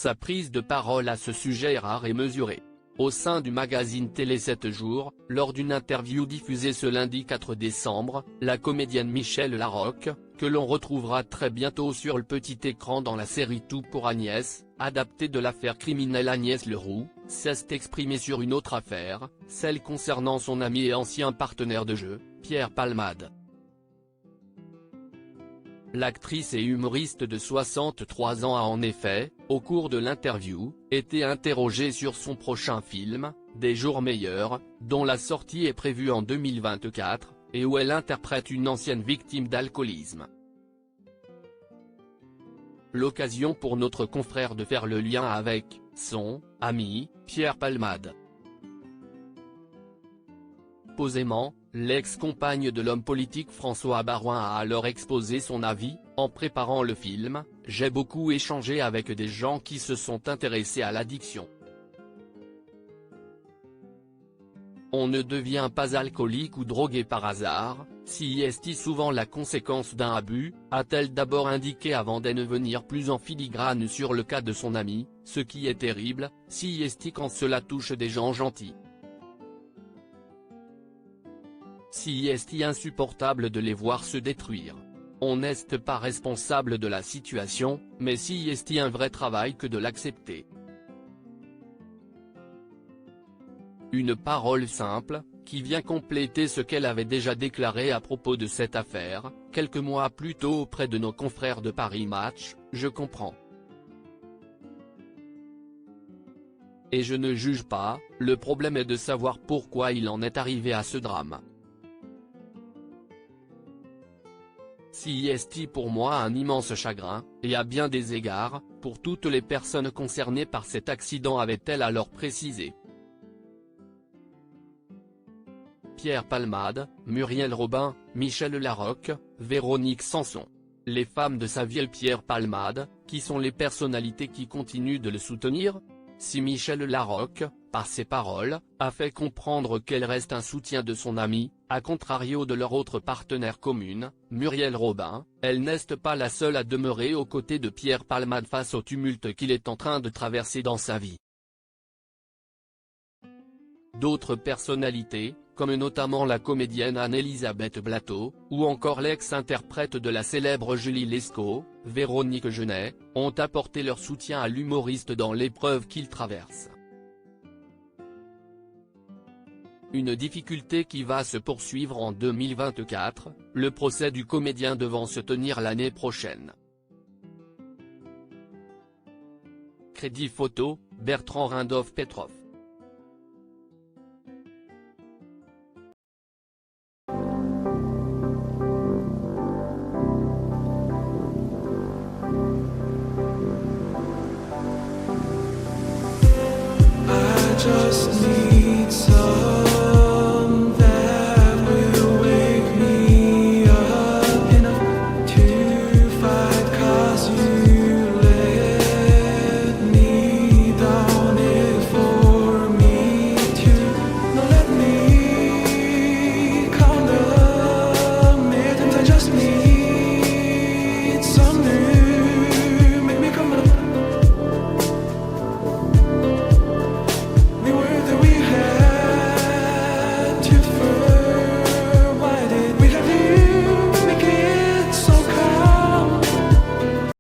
Sa prise de parole à ce sujet est rare et mesurée. Au sein du magazine Télé 7 jours, lors d'une interview diffusée ce lundi 4 décembre, la comédienne Michèle Larocque, que l'on retrouvera très bientôt sur le petit écran dans la série Tout pour Agnès, adaptée de l'affaire criminelle Agnès Leroux, s'est exprimée sur une autre affaire, celle concernant son ami et ancien partenaire de jeu, Pierre Palmade. L'actrice et humoriste de 63 ans a en effet, au cours de l'interview, été interrogée sur son prochain film, Des jours meilleurs, dont la sortie est prévue en 2024, et où elle interprète une ancienne victime d'alcoolisme. L'occasion pour notre confrère de faire le lien avec son ami, Pierre Palmade. Posément, l'ex-compagne de l'homme politique François Baroin a alors exposé son avis: en préparant le film, j'ai beaucoup échangé avec des gens qui se sont intéressés à l'addiction. On ne devient pas alcoolique ou drogué par hasard, si est souvent la conséquence d'un abus, a-t-elle d'abord indiqué avant d'en venir plus en filigrane sur le cas de son ami, ce qui est terrible, si est quand cela touche des gens gentils. Si est insupportable de les voir se détruire. On n'est pas responsable de la situation, mais si est un vrai travail que de l'accepter. Une parole simple, qui vient compléter ce qu'elle avait déjà déclaré à propos de cette affaire, quelques mois plus tôt auprès de nos confrères de Paris Match: je comprends. Et je ne juge pas, le problème est de savoir pourquoi il en est arrivé à ce drame. Si est pour moi un immense chagrin, et à bien des égards, pour toutes les personnes concernées par cet accident, avait-elle alors précisé. Pierre Palmade, Muriel Robin, Michèle Larocque, Véronique Sanson. Les femmes de sa vie et Pierre Palmade, qui sont les personnalités qui continuent de le soutenir? Si Michèle Larocque, par ses paroles, a fait comprendre qu'elle reste un soutien de son ami, à contrario de leur autre partenaire commune, Muriel Robin, elle n'est pas la seule à demeurer aux côtés de Pierre Palmade face au tumulte qu'il est en train de traverser dans sa vie. D'autres personnalités, comme notamment la comédienne Anne-Elisabeth Blateau, ou encore l'ex-interprète de la célèbre Julie Lescaut, Véronique Genet, ont apporté leur soutien à l'humoriste dans l'épreuve qu'il traverse. Une difficulté qui va se poursuivre en 2024, le procès du comédien devant se tenir l'année prochaine. Crédit photo, Bertrand Rindolph Petrov.